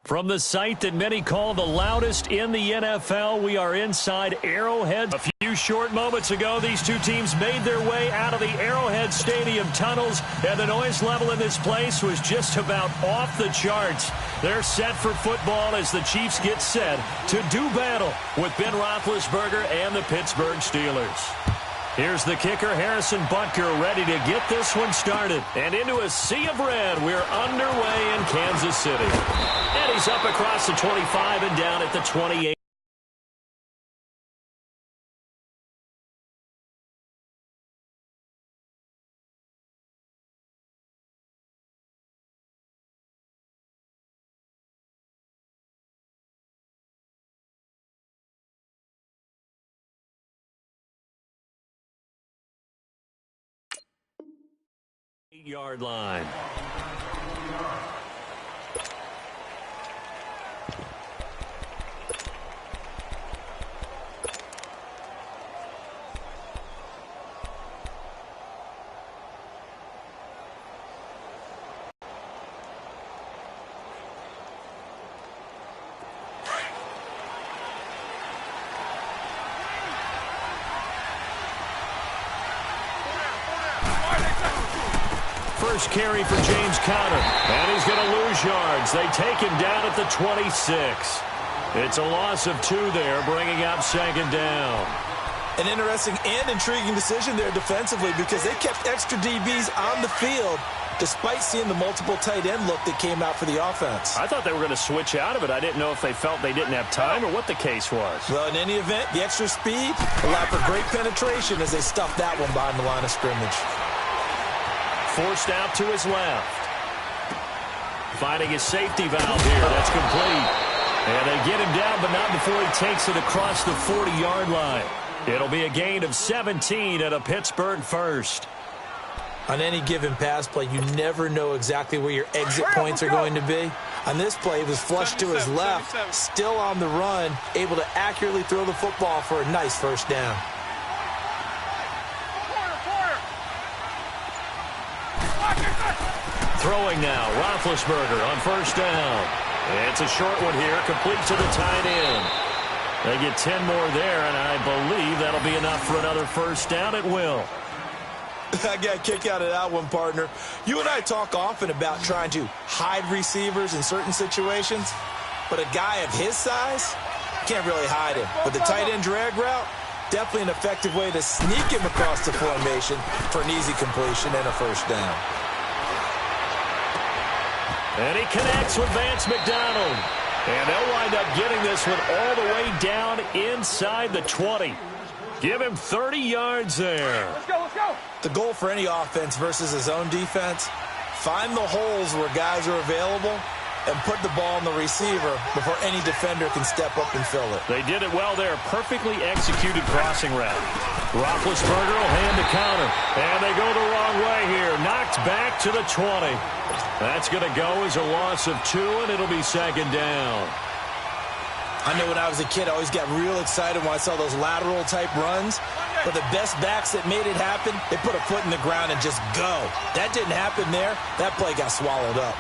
From the site that many call the loudest in the NFL, we are inside Arrowhead. A few short moments ago, these two teams made their way out of the Arrowhead Stadium tunnels, and the noise level in this place was just about off the charts. They're set for football as the Chiefs get set to do battle with Ben Roethlisberger and the Pittsburgh Steelers. Here's the kicker, Harrison Butker, ready to get this one started. And into a sea of red, we're underway in Kansas City. And he's up across the 25 and down at the 28. Yard line. First carry for James Conner, and he's going to lose yards. They take him down at the 26. It's a loss of 2 there, bringing up second down. An interesting and intriguing decision there defensively because they kept extra DBs on the field despite seeing the multiple tight end look that came out for the offense. I thought they were going to switch out of it. I didn't know if they felt they didn't have time or what the case was. Well, in any event, the extra speed allowed for great penetration as they stuffed that one behind the line of scrimmage. Forced out to his left. Finding his safety valve here. That's complete. And they get him down, but not before he takes it across the 40-yard line. It'll be a gain of 17 at a Pittsburgh first. On any given pass play, you never know exactly where your exit points are going to be. On this play, he was flushed to his left, still on the run, able to accurately throw the football for a nice first down. Throwing now, Roethlisberger on first down. It's a short one here, complete to the tight end. They get 10 more there, and I believe that'll be enough for another first down. It will. I got a kick out of that one, partner. You and I talk often about trying to hide receivers in certain situations, but a guy of his size can't really hide him. But the tight end drag route, definitely an effective way to sneak him across the formation for an easy completion and a first down. And he connects with Vance McDonald. And they'll wind up getting this one all the way down inside the 20. Give him 30 yards there. Let's go, let's go. The goal for any offense versus his own defense, find the holes where guys are available and put the ball on the receiver before any defender can step up and fill it. They did it well there. Perfectly executed crossing route. Roethlisberger will hand the counter. And they go the wrong way here. Knocked back to the 20. That's going to go as a loss of 2, and it'll be second down. I know when I was a kid, I always got real excited when I saw those lateral-type runs. But the best backs that made it happen, they put a foot in the ground and just go. That didn't happen there. That play got swallowed up.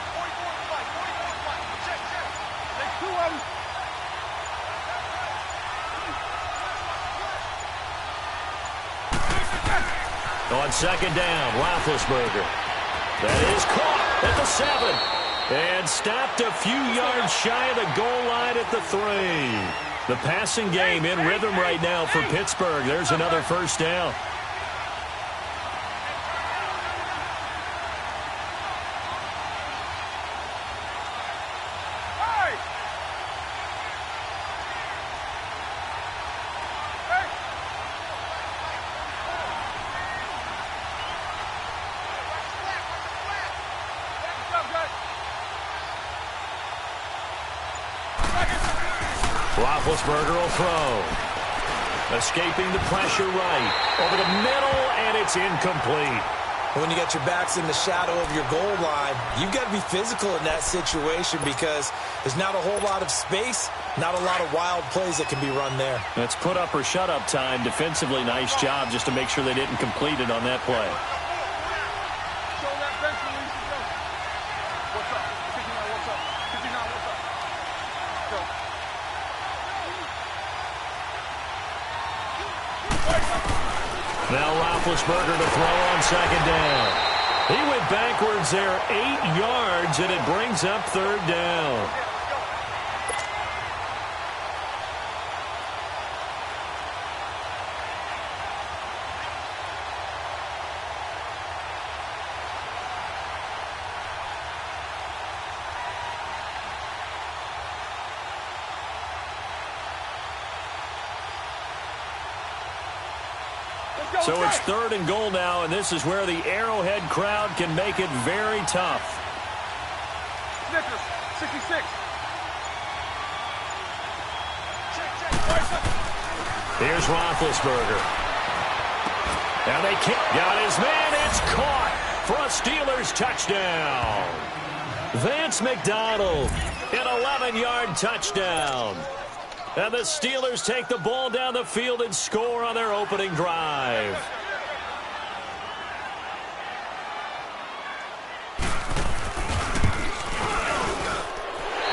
On second down, Roethlisberger. That is caught at the 7. And stopped a few yards shy of the goal line at the 3. The passing game in rhythm right now for Pittsburgh. There's another first down. Roethlisberger will throw. Escaping the pressure right. Over the middle, and it's incomplete. When you got your backs in the shadow of your goal line, you've got to be physical in that situation because there's not a whole lot of space, not a lot of wild plays that can be run there. It's put up or shut up time. Defensively, nice job just to make sure they didn't complete it on that play. Now Roethlisberger to throw on second down. He went backwards there 8 yards, and it brings up third down. So it's third and goal now, and this is where the Arrowhead crowd can make it very tough. Snickers, 66. Here's Roethlisberger. Now they got his man. It's caught for a Steelers touchdown. Vance McDonald, an 11-yard touchdown. And the Steelers take the ball down the field and score on their opening drive.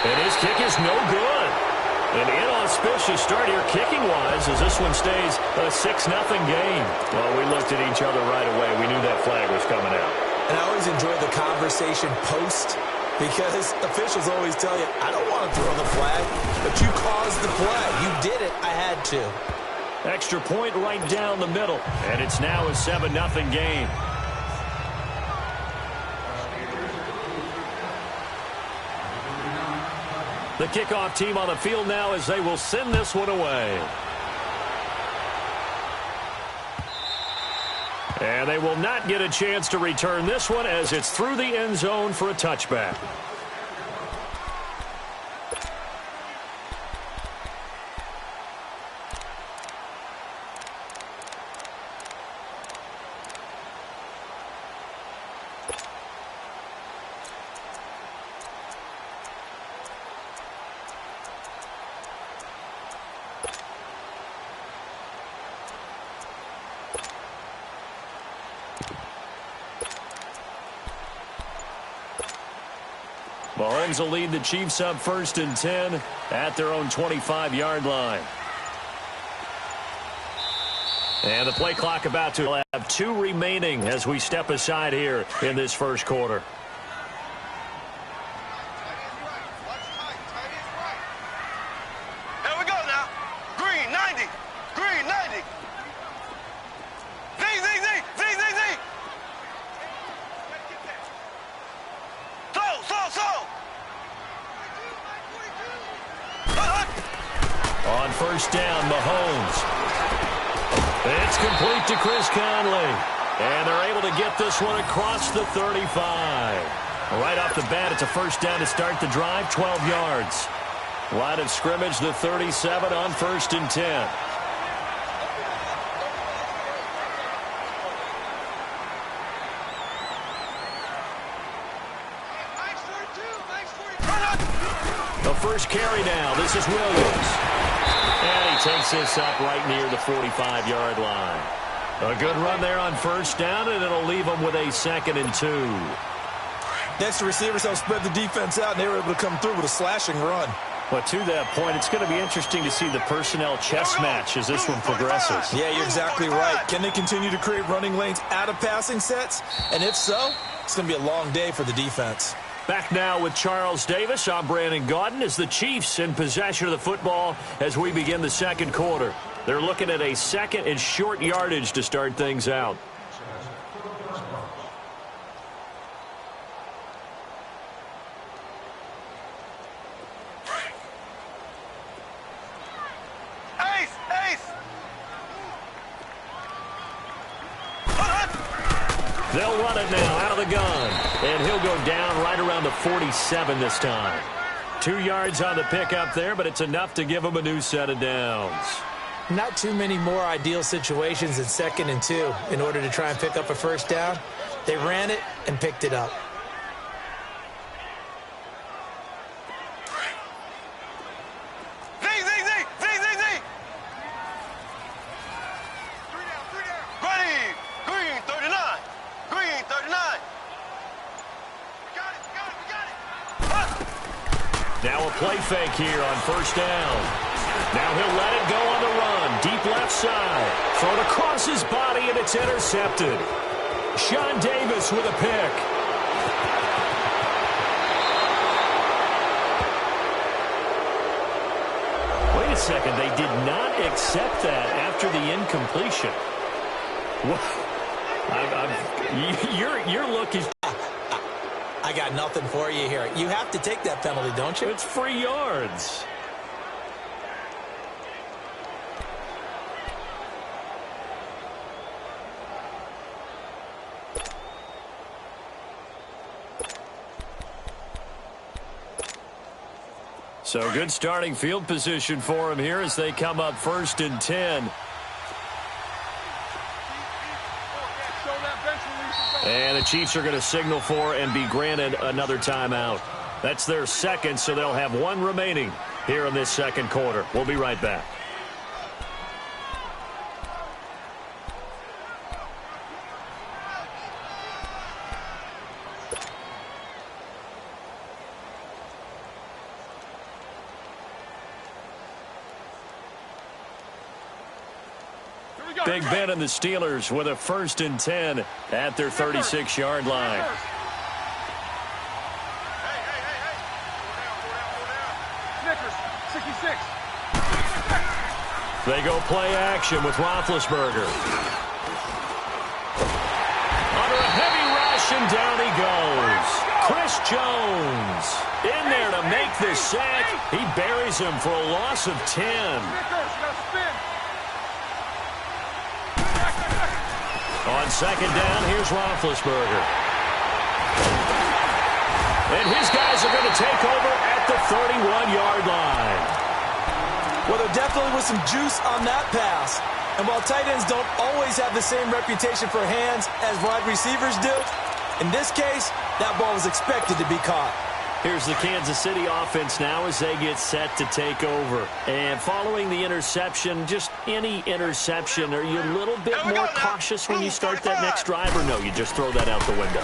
And his kick is no good. An inauspicious start here kicking-wise as this one stays a 6-0 game. Well, we looked at each other right away. We knew that flag was coming out. And I always enjoy the conversation post, because officials always tell you, I don't want to throw the flag, but you caused the play. You did it. I had to. Extra point right down the middle. And it's now a 7-0 game. The kickoff team on the field now as they will send this one away. And they will not get a chance to return this one as it's through the end zone for a touchback. Mahomes will lead the Chiefs up 1st and 10 at their own 25-yard line. And the play clock about to have 2 remaining as we step aside here in this first quarter. Here we go now. Green, 90. Green, 90. Z. So. On first down, Mahomes. It's complete to Chris Conley. And they're able to get this one across the 35. Right off the bat, it's a first down to start the drive, 12 yards. Line of scrimmage, the 37 on 1st and 10. The first carry now. This is Williams. And he takes this up right near the 45-yard line. A good run there on first down, and it'll leave them with a 2nd and 2. Next, the receivers help spread the defense out, and they were able to come through with a slashing run. But to that point, it's going to be interesting to see the personnel chess match as this one progresses. Yeah, you're exactly right. Can they continue to create running lanes out of passing sets? And if so, it's going to be a long day for the defense. Back now with Charles Davis. I'm Brandon Gaudin as the Chiefs in possession of the football as we begin the second quarter. They're looking at a 2nd and short yardage to start things out. They'll run it now out of the gun. And he'll go down right around the 47 this time. 2 yards on the pickup there, but it's enough to give him a new set of downs. Not too many more ideal situations than 2nd and 2 in order to try and pick up a first down. They ran it and picked it up. Now a play fake here on first down. Now he'll let it go on the run. deep left side. Thrown across his body, and it's intercepted. Sean Davis with a pick. Wait a second. They did not accept that after the incompletion. Your look is... I got nothing for you here. You have to take that penalty, don't you? It's free yards. So good starting field position for him here as they come up 1st and 10. And the Chiefs are going to signal for and be granted another timeout. That's their second, so they'll have one remaining here in this second quarter. We'll be right back. Big Ben and the Steelers with a 1st and 10 at their 36-yard line. They go play action with Roethlisberger. Under a heavy rush, and down he goes. Chris Jones in there to make the sack. He buries him for a loss of 10. On second down, here's Roethlisberger. And his guys are going to take over at the 31-yard line. Well, there definitely was some juice on that pass. And while tight ends don't always have the same reputation for hands as wide receivers do, in this case, that ball was expected to be caught. Here's the Kansas City offense now as they get set to take over. And following the interception, just any interception, are you a little bit more cautious when you start that next drive, or no, you just throw that out the window?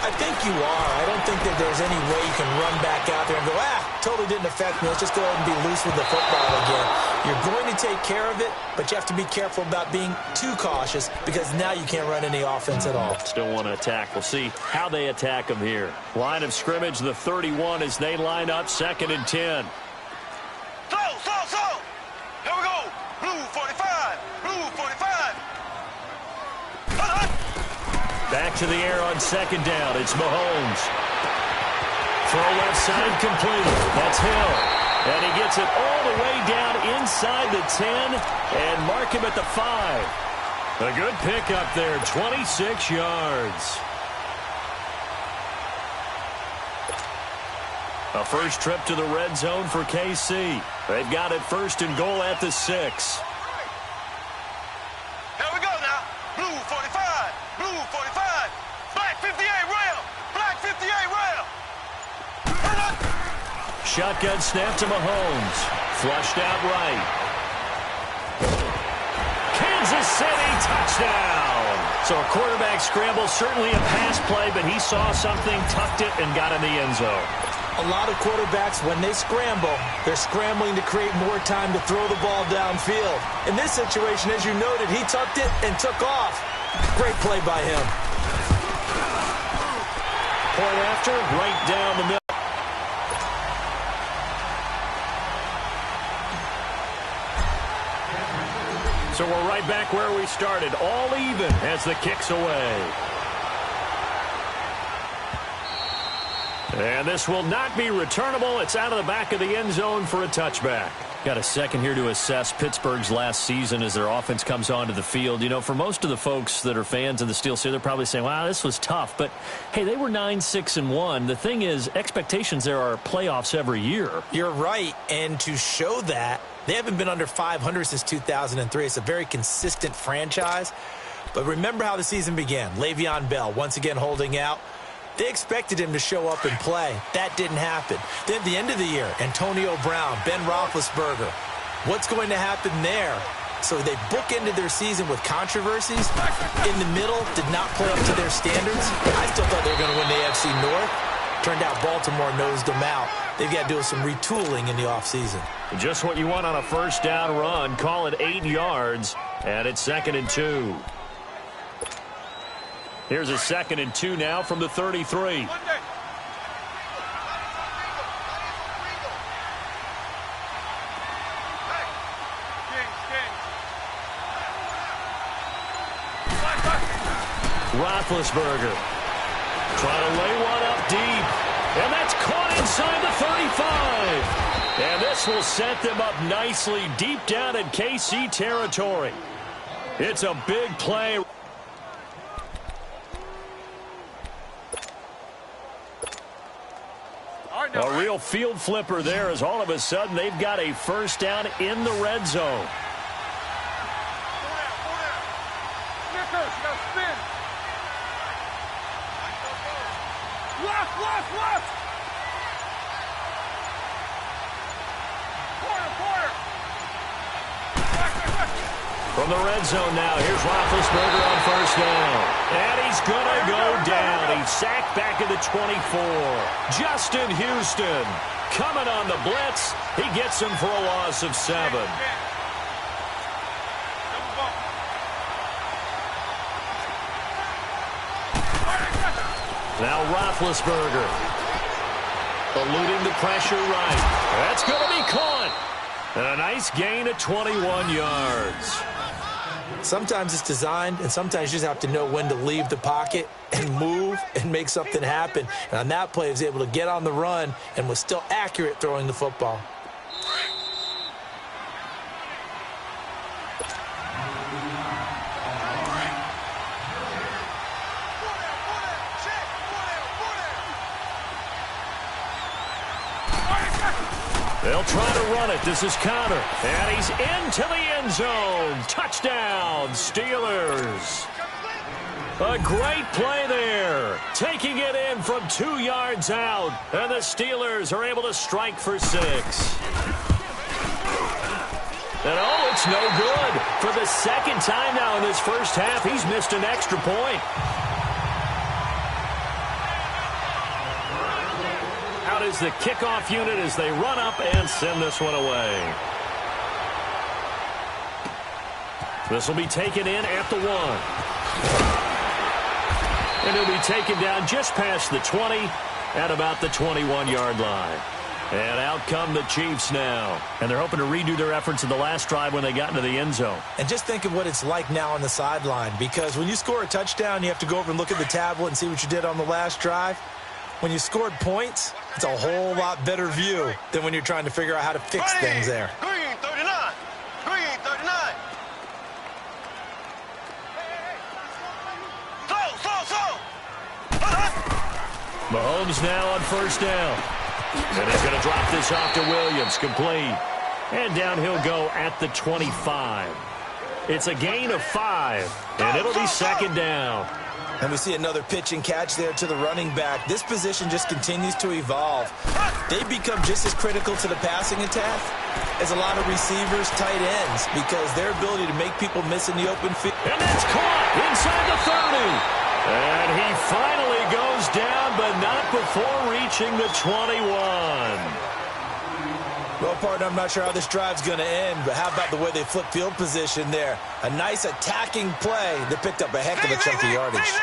I think you are. I don't think that there's any way you can run back out there and go, totally didn't affect me. Let's just go ahead and be loose with the football again. You're going to take care of it, but you have to be careful about being too cautious because now you can't run any offense at all. Still want to attack. We'll see how they attack them here. Line of scrimmage, the 31 as they line up 2nd and 10. Slow. Here we go. Blue 45. Blue 45. Back to the air on 2nd down. It's Mahomes. Throw left side complete. That's Hill. And he gets it all the way down inside the 10 and mark him at the 5. A good pickup there, 26 yards. A first trip to the red zone for KC. They've got it 1st and goal at the 6. Here we go now. Blue 45. Blue 45. Black 58 rail. Black 58 rail. Shotgun snap to Mahomes. Flushed out right. Kansas City touchdown. So a quarterback scramble, certainly a pass play, but he saw something, tucked it, and got in the end zone. A lot of quarterbacks, when they scramble, they're scrambling to create more time to throw the ball downfield. In this situation, as you noted, he tucked it and took off. Great play by him. Point after, right down the middle. So we're right back where we started, all even as the kick's away. And this will not be returnable. It's out of the back of the end zone for a touchback. Got a second here to assess Pittsburgh's last season as their offense comes onto the field. You know, for most of the folks that are fans of the Steel City, they're probably saying, wow, this was tough. But, hey, they were 9-6-1. The thing is, expectations there are playoffs every year. You're right. And to show that, they haven't been under 500 since 2003. It's a very consistent franchise. But remember how the season began. Le'Veon Bell once again holding out. They expected him to show up and play. That didn't happen. Then at the end of the year, Antonio Brown, Ben Roethlisberger. What's going to happen there? So they bookended their season with controversies. In the middle, did not play up to their standards. I still thought they were going to win the AFC North. Turned out Baltimore nosed them out. They've got to do some retooling in the offseason. Just what you want on a first down run. Call it 8 yards, and it's 2nd and 2. Here's a 2nd and 2 now from the 33. Roethlisberger trying to lay one up deep, and that's caught inside the 35. And this will set them up nicely deep down in KC territory. It's a big play. A real field flipper there, as all of a sudden they've got a first down in the red zone. From the red zone now, here's Roethlisberger on first down. And he's going to go down. He's sacked back at the 24. Justin Houston coming on the blitz. He gets him for a loss of 7. Now Roethlisberger eluding the pressure right. That's going to be caught. And a nice gain of 21 yards. Sometimes it's designed, and sometimes you just have to know when to leave the pocket and move and make something happen. And on that play, he was able to get on the run and was still accurate throwing the football. They'll try to run it. This is Connor. And he's into the end zone. Touchdown, Steelers. A great play there. Taking it in from 2 yards out. And the Steelers are able to strike for 6. And oh, it's no good. For the second time now in this first half, he's missed an extra point. Out is the kickoff unit as they run up and send this one away. This will be taken in at the 1. And he'll be taken down just past the 20 at about the 21-yard line. And out come the Chiefs now. And they're hoping to redo their efforts in the last drive when they got into the end zone. And just think of what it's like now on the sideline, because when you score a touchdown, you have to go over and look at the tablet and see what you did on the last drive. When you scored points, it's a whole lot better view than when you're trying to figure out how to fix things there. Green 39. Green 39. Slow. Mahomes now on first down. And he's going to drop this off to Williams. Complete. And down he'll go at the 25. It's a gain of 5. And it'll be second down. And we see another pitch and catch there to the running back. This position just continues to evolve. They become just as critical to the passing attack as a lot of receivers, tight ends, because their ability to make people miss in the open field. And that's caught inside the 30. And he finally goes down, but not before reaching the 21. Well, partner, I'm not sure how this drive's going to end, but how about the way they flip field position there? A nice attacking play that picked up a heck of a chunk of yardage. Here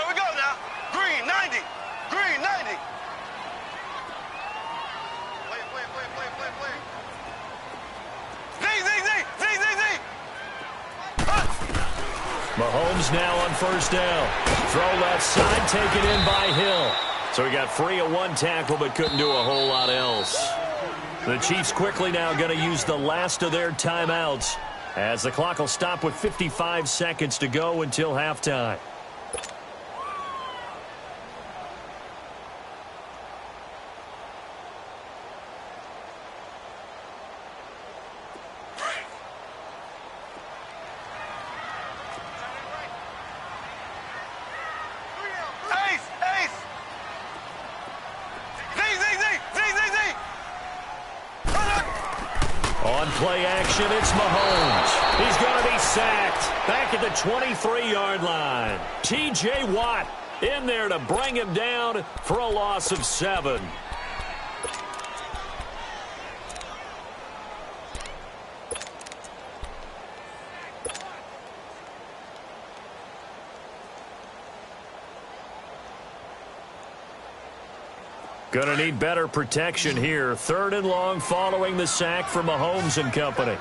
we go now. Green 90. Green 90. Play. Z. Mahomes now on first down. Throw left side, taken in by Hill. So he got free of 1 tackle, but couldn't do a whole lot else. The Chiefs quickly now going to use the last of their timeouts, as the clock will stop with 55 seconds to go until halftime. Play action, it's Mahomes. He's going to be sacked back at the 23-yard line. T.J. Watt in there to bring him down for a loss of 7. Going to need better protection here. 3rd and long following the sack from Mahomes and company.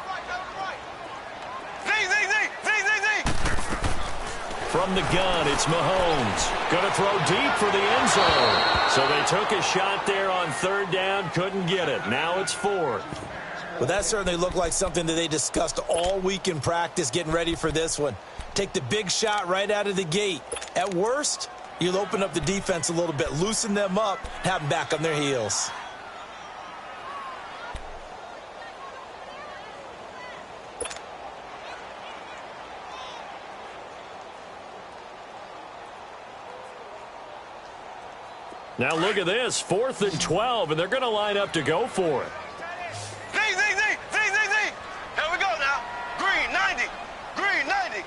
From the gun, it's Mahomes. Going to throw deep for the end zone. So they took a shot there on 3rd down, couldn't get it. Now it's 4th. Well, that certainly looked like something that they discussed all week in practice getting ready for this one. Take the big shot right out of the gate. At worst, you'll open up the defense a little bit, loosen them up, have them back on their heels. Now look at this, 4th and 12, and they're going to line up to go for it. Here we go now. Green 90. Green 90.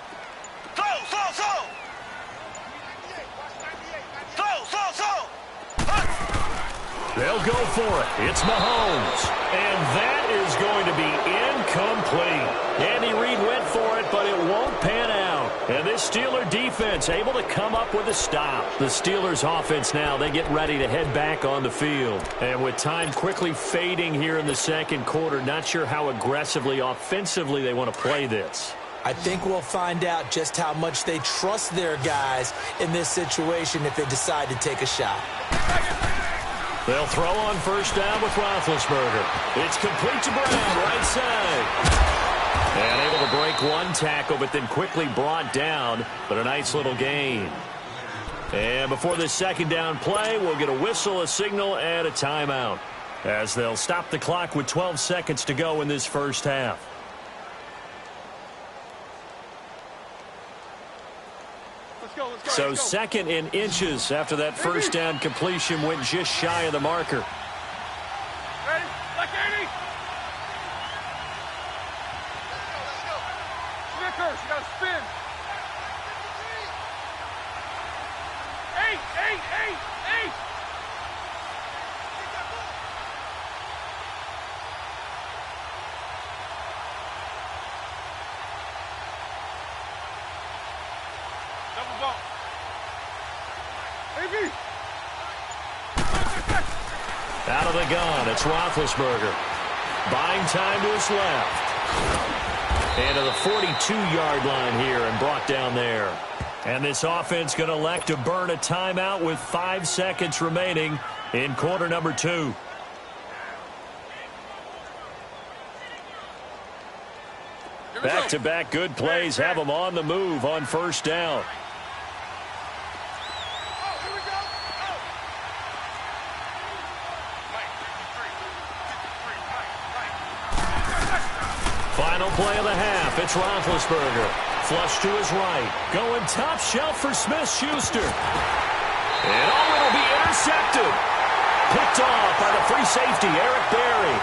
They'll go for it. It's Mahomes. And that is going to be incomplete. Andy Reid went for it, but it won't pan out. And this Steeler defense able to come up with a stop. The Steelers offense now, they get ready to head back on the field. And with time quickly fading here in the 2nd quarter, not sure how aggressively, offensively they want to play this. I think we'll find out just how much they trust their guys in this situation if they decide to take a shot. They'll throw on 1st down with Roethlisberger. It's complete to Brown, right side. And able to break one tackle, but then quickly brought down. But a nice little gain. And before this 2nd down play, we'll get a whistle, a signal, and a timeout, as they'll stop the clock with 12 seconds to go in this 1st half. So 2nd in inches after that 1st down completion went just shy of the marker. Ready? Like 80. Snickers, you got to spin. 8. Double bump. Out of the gun, it's Roethlisberger. Buying time to his left. And to the 42-yard line here and brought down there. And this offense going to elect to burn a timeout with 5 seconds remaining in quarter number 2. Back-to-back good plays have them on the move on 1st down. Final play of the half. It's Roethlisberger. Flush to his right. Going top shelf for Smith-Schuster. And it'll be intercepted. Picked off by the free safety, Eric Berry.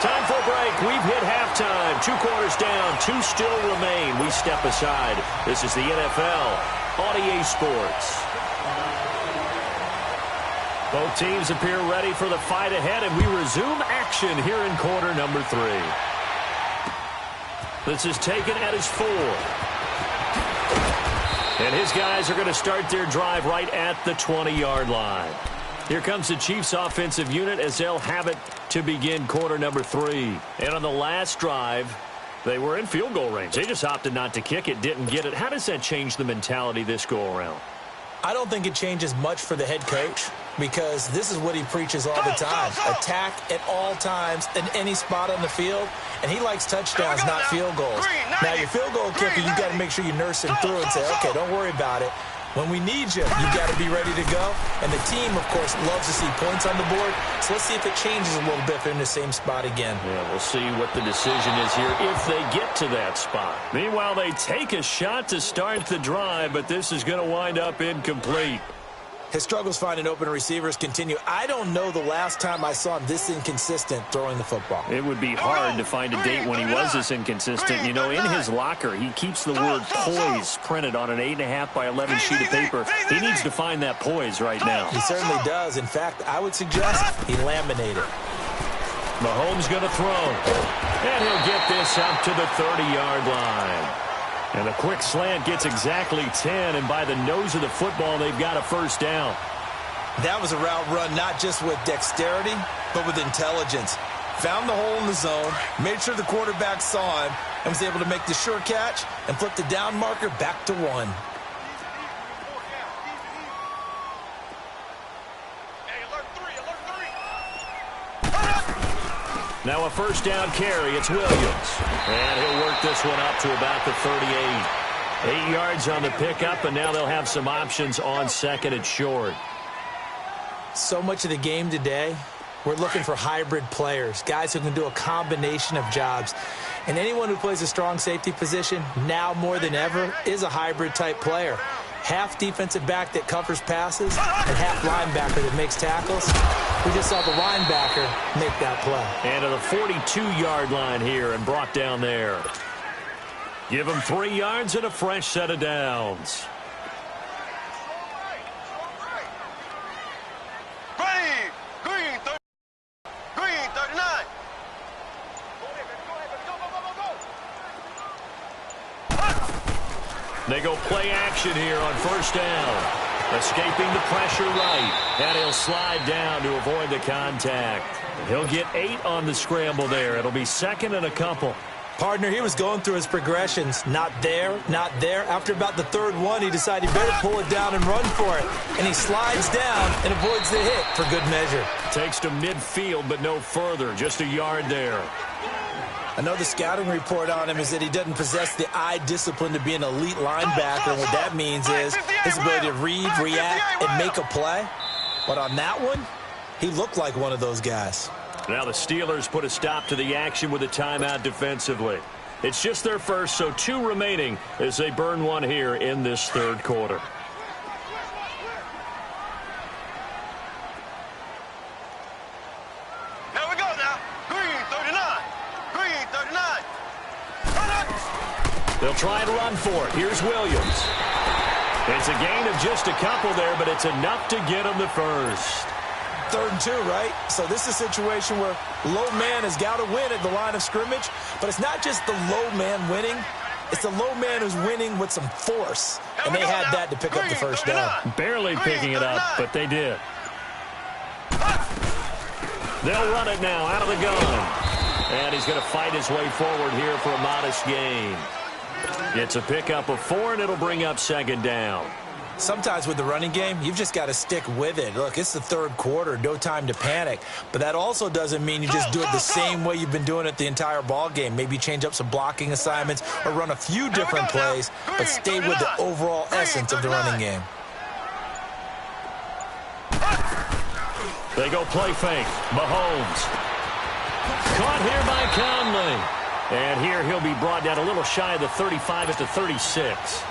Time for a break. We've hit halftime. 2 quarters down. 2 still remain. We step aside. This is the NFL on EA Sports. Both teams appear ready for the fight ahead, and we resume action here in quarter number 3. This is taken at his 4. And his guys are going to start their drive right at the 20-yard line. Here comes the Chiefs offensive unit as they'll have it to begin quarter number 3. And on the last drive, they were in field goal range. They just opted not to kick it, didn't get it. How does that change the mentality this go-around? I don't think it changes much for the head coach because this is what he preaches all the time. Attack at all times in any spot on the field, and he likes touchdowns, not field goals. Now, your field goal kicker, you got to make sure you nurse him through and say, okay, don't worry about it. When we need you, you got to be ready to go. And the team, of course, loves to see points on the board. So let's see if it changes a little bit if they're in the same spot again. Yeah, we'll see what the decision is here if they get to that spot. Meanwhile, they take a shot to start the drive, but this is going to wind up incomplete. His struggles finding open receivers continue. I don't know the last time I saw him this inconsistent throwing the football. It would be hard to find a date when he was this inconsistent. You know, in his locker, he keeps the word poise printed on an 8.5 by 11 sheet of paper. He needs to find that poise right now. He certainly does. In fact, I would suggest he laminate it. Mahomes going to throw. And he'll get this up to the 30-yard line. And a quick slant gets exactly 10, and by the nose of the football, they've got a first down. That was a route run not just with dexterity, but with intelligence. Found the hole in the zone, made sure the quarterback saw him, and was able to make the sure catch and flip the down marker back to 1. Now a first down carry. It's Williams. And he'll work this one up to about the 38. 8 yards on the pickup, and now they'll have some options on second and short. So much of the game today, we're looking for hybrid players, guys who can do a combination of jobs. And anyone who plays a strong safety position, now more than ever, is a hybrid-type player. Half defensive back that covers passes and half linebacker that makes tackles. We just saw the linebacker make that play. And to the 42-yard line here and brought down there. Give him 3 yards and a fresh set of downs. Green 39. They go play action here on first down. Escaping the pressure right. And he'll slide down to avoid the contact. He'll get 8 on the scramble there. It'll be second and a couple. Partner, he was going through his progressions. Not there, not there. After about the third one, he decided he better pull it down and run for it. And he slides down and avoids the hit for good measure. Takes to midfield, but no further. Just a yard there. I know the scouting report on him is that he doesn't possess the eye discipline to be an elite linebacker. And what that means is his ability to read, react, and make a play. But on that one, he looked like one of those guys. Now the Steelers put a stop to the action with a timeout defensively. It's just their first, so 2 remaining as they burn one here in this third quarter. Here we go now. Green 39. Green 39. They'll try and run for it. Here's Williams. It's a gain of just a couple there, but it's enough to get him the first. 3rd and 2, right? So this is a situation where low man has got to win at the line of scrimmage, but it's not just the low man winning. It's the low man who's winning with some force, and they had that to pick up the first down. Barely picking it up, but they did. They'll run it now out of the gun. And he's going to fight his way forward here for a modest gain. It's a pickup of 4, and it'll bring up second down. Sometimes with the running game, you've just got to stick with it. Look, it's the third quarter, no time to panic. But that also doesn't mean you just do it the same way you've been doing it the entire ball game. Maybe change up some blocking assignments or run a few different plays, but stay with the overall essence of the running game. They go play fake. Mahomes. Caught here by Conley. And here he'll be brought down a little shy of the 35 at the 36.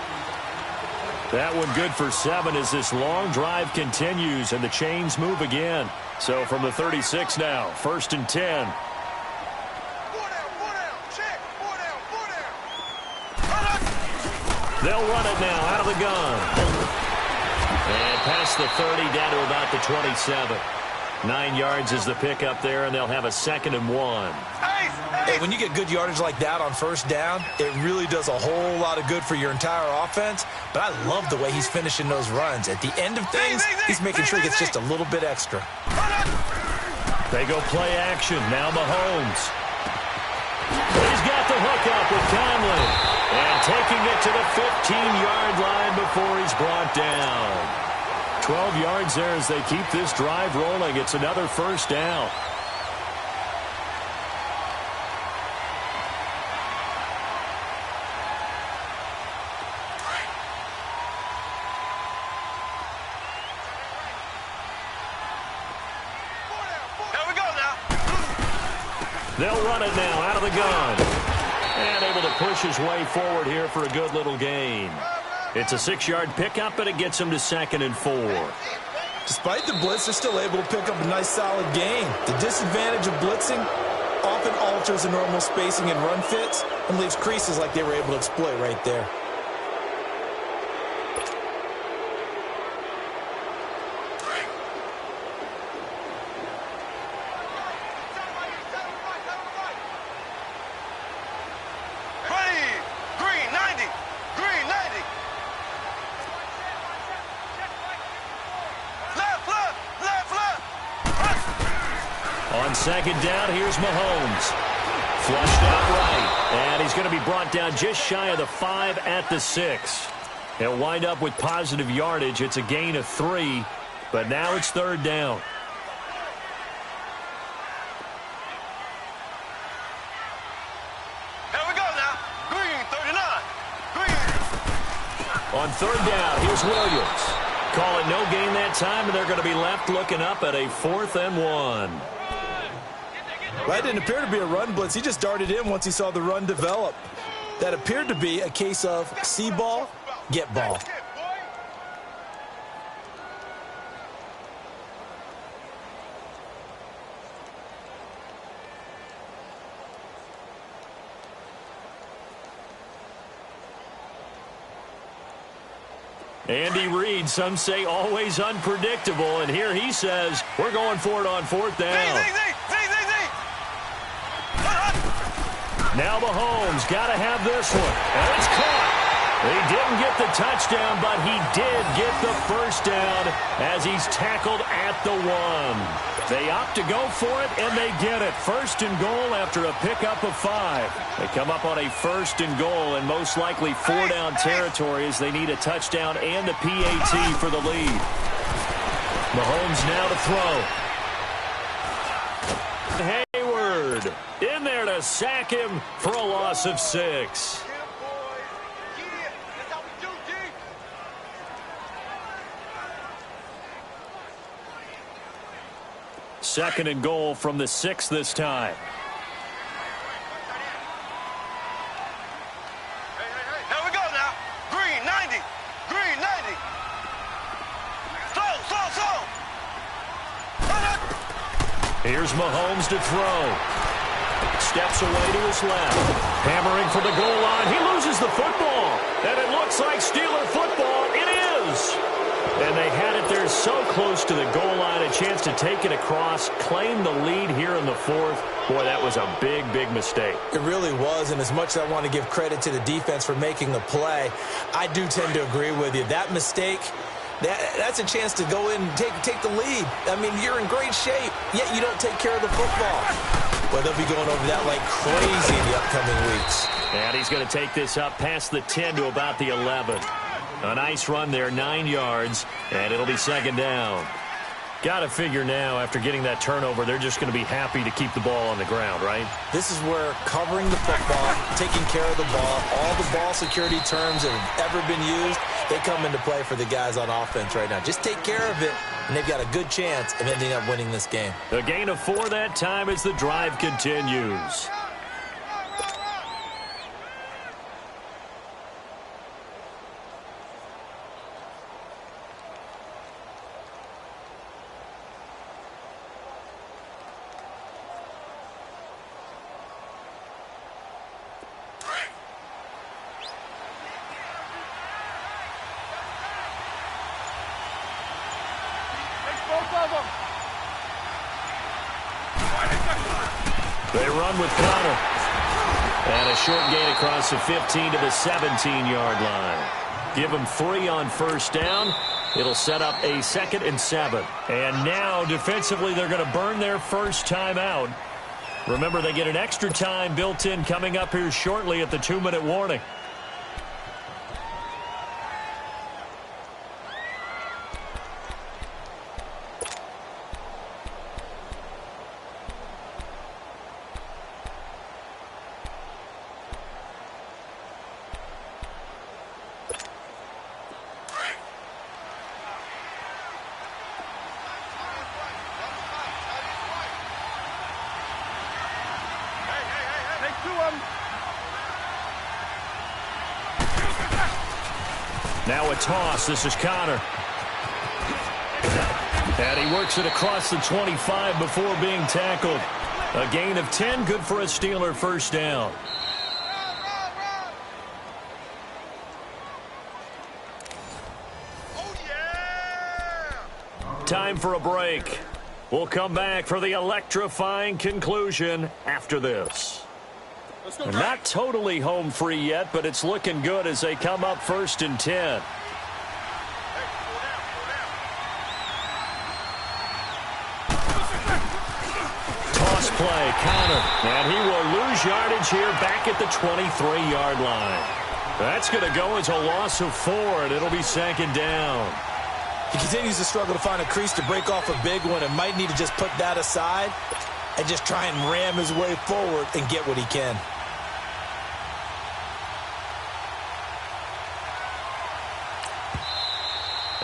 That one good for 7 as this long drive continues and the chains move again. So from the 36 now, 1st and 10. They'll run it now out of the gun. And past the 30 down to about the 27. 9 yards is the pickup there, and they'll have a 2nd and 1. Hey, when you get good yardage like that on first down, it really does a whole lot of good for your entire offense. But I love the way he's finishing those runs. At the end of things, he's making sure he gets just a little bit extra. They go play action. Now Mahomes. He's got the hook up with Conley. And taking it to the 15-yard line before he's brought down. 12 yards there as they keep this drive rolling. It's another first down. They'll run it now out of the gun. And able to push his way forward here for a good little gain. It's a 6-yard pickup, but it gets him to 2nd and 4. Despite the blitz, they're still able to pick up a nice, solid gain. The disadvantage of blitzing often alters the normal spacing and run fits and leaves creases like they were able to exploit right there. On second down, here's Mahomes. Flushed out right. And he's going to be brought down just shy of the 5 at the 6. He'll wind up with positive yardage. It's a gain of 3, but now it's third down. Here we go now. Green, 39. Green. On third down, here's Williams. Call it no gain that time, and they're going to be left looking up at a 4th and 1. That didn't appear to be a run blitz. He just darted in once he saw the run develop. That appeared to be a case of see ball, get ball. Andy Reid, some say always unpredictable, and here he says we're going for it on 4th down. Now Mahomes got to have this one, and it's caught. He didn't get the touchdown, but he did get the first down as he's tackled at the 1. They opt to go for it, and they get it. 1st and goal after a pickup of 5. They come up on a 1st and goal, and most likely 4-down territory as they need a touchdown and a PAT for the lead. Mahomes now to throw. Hayward in there to sack him for a loss of 6. Second and goal from the 6 this time. Here we go now. Green, 90. Green, 90. Slow. Here's Mahomes to throw. Steps away to his left. Hammering for the goal line. He loses the football. And it looks like Steeler football. It is. And they had it there so close to the goal line. A chance to take it across. Claim the lead here in the 4th. Boy, that was a big, big mistake. It really was, and as much as I want to give credit to the defense for making the play, I do tend to agree with you. That mistake, that's a chance to go in and take the lead. I mean, you're in great shape, yet you don't take care of the football. Well, they'll be going over that like crazy in the upcoming weeks. And he's going to take this up past the 10 to about the 11. A nice run there, 9 yards, and it'll be second down. Got to figure now, after getting that turnover, they're just going to be happy to keep the ball on the ground, right? This is where covering the football, taking care of the ball, all the ball security terms that have ever been used, they come into play for the guys on offense right now. Just take care of it, and they've got a good chance of ending up winning this game. A gain of 4 that time as the drive continues. They run with Connor. And a short gain across the 15 to the 17-yard line. Give them 3 on first down. It'll set up a 2nd and 7. And now, defensively, they're going to burn their first time out. Remember, they get an extra time built in coming up here shortly at the 2-minute warning. Now a toss. This is Connor. And he works it across the 25 before being tackled. A gain of 10, good for a Steeler first down. Time for a break. We'll come back for the electrifying conclusion after this. Not totally home free yet, but it's looking good as they come up 1st and 10. Toss play, counter, and he will lose yardage here back at the 23-yard line. That's going to go as a loss of 4, and it'll be 2nd down. He continues to struggle to find a crease to break off a big one and might need to just put that aside and just try and ram his way forward and get what he can.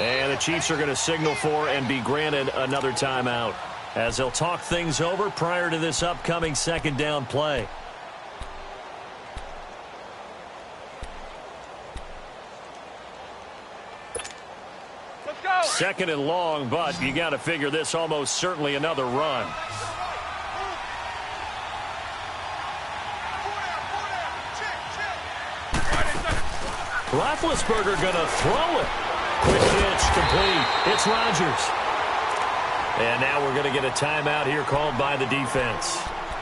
And the Chiefs are going to signal for and be granted another timeout as they'll talk things over prior to this upcoming 2nd down play. Second and long, but you got to figure this almost certainly another run. Roethlisberger going to throw it. Quick hitch, complete. It's Rodgers. And now we're going to get a timeout here called by the defense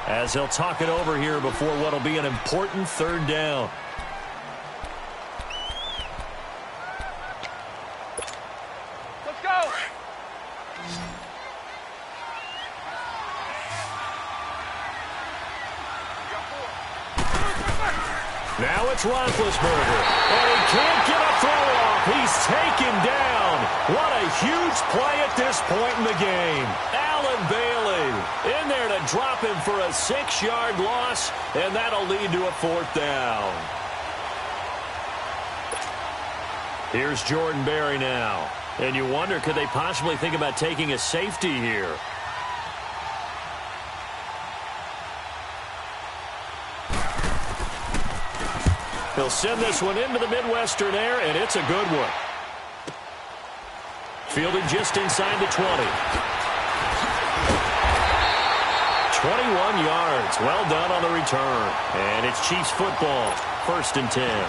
as they'll talk it over here before what will be an important 3rd down. Now it's Roethlisberger, and he can't get a throw off. He's taken down. What a huge play at this point in the game. Allen Bailey in there to drop him for a 6-yard loss, and that'll lead to a 4th down. Here's Jordan Berry now, and you wonder, could they possibly think about taking a safety here? He'll send this one into the Midwestern air, and it's a good one. Fielded just inside the 20. 21 yards. Well done on the return. And it's Chiefs football. 1st and 10.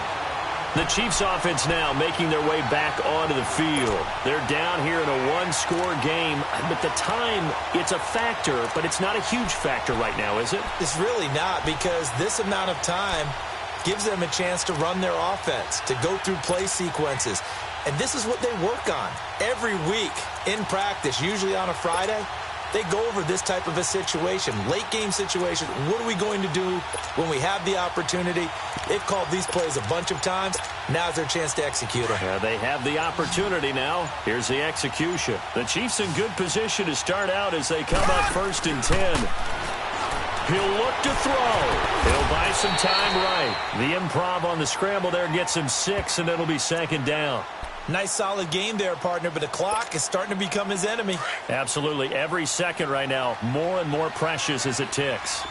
The Chiefs offense now making their way back onto the field. They're down here in a 1-score game. But the time, it's a factor, but it's not a huge factor right now, is it? It's really not, because this amount of time gives them a chance to run their offense, to go through play sequences. And this is what they work on every week in practice, usually on a Friday. They go over this type of a situation, late game situation. What are we going to do when we have the opportunity? They've called these plays a bunch of times. Now's their chance to execute them. Yeah, they have the opportunity now. Here's the execution. The Chiefs in good position to start out as they come up 1st and 10. He'll look to throw. He'll buy some time right. The improv on the scramble there gets him 6, and it'll be 2nd down. Nice solid game there, partner, but the clock is starting to become his enemy. Absolutely. Every second right now, more and more precious as it ticks.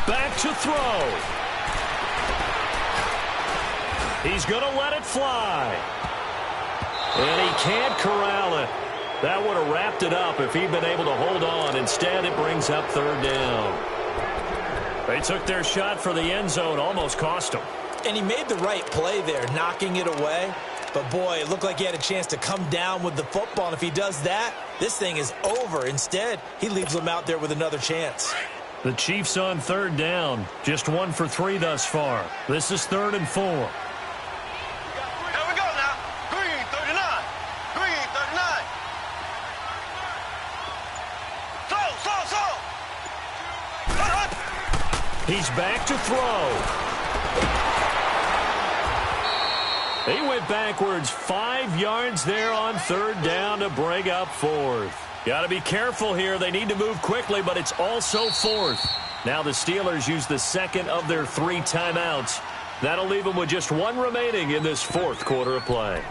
Back to throw. He's going to let it fly. And he can't corral it. That would have wrapped it up if he'd been able to hold on. Instead, it brings up 3rd down. They took their shot for the end zone, almost cost him. And he made the right play there, knocking it away. But, boy, it looked like he had a chance to come down with the football. And if he does that, this thing is over. Instead, he leaves them out there with another chance. The Chiefs on 3rd down. Just 1 for 3 thus far. This is 3rd and 4. He's back to throw. He went backwards 5 yards there on 3rd down to bring up 4th. Got to be careful here. They need to move quickly, but it's also 4th. Now the Steelers use the 2nd of their 3 timeouts. That'll leave them with just 1 remaining in this 4th quarter of play.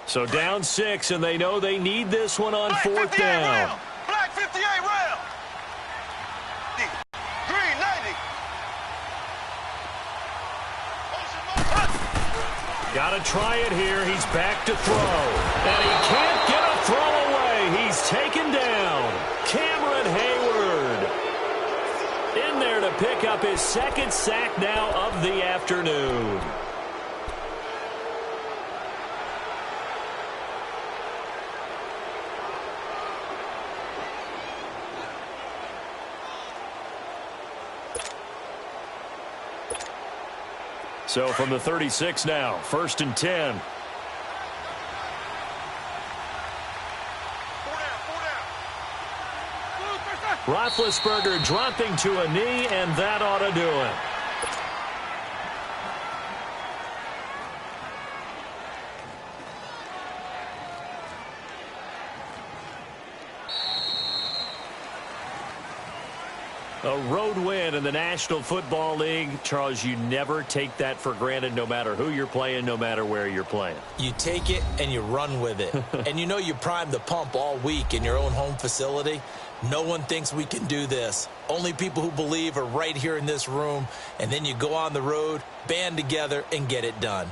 So down 6, and they know they need this one on Black 4th 58 down. round. Black 58 round. Green 90. Got to try it here. He's back to throw. And he can't get a throw away. He's taken down. Cameron Hayward in there to pick up his 2nd sack now of the afternoon. So from the 36 now, 1st and 10. Roethlisberger dropping to a knee, and that ought to do it. A road win in the National Football League. Charles, you never take that for granted, no matter who you're playing, no matter where you're playing. You take it and you run with it. And you know you primed the pump all week in your own home facility. No one thinks we can do this. Only people who believe are right here in this room. And then you go on the road, band together, and get it done.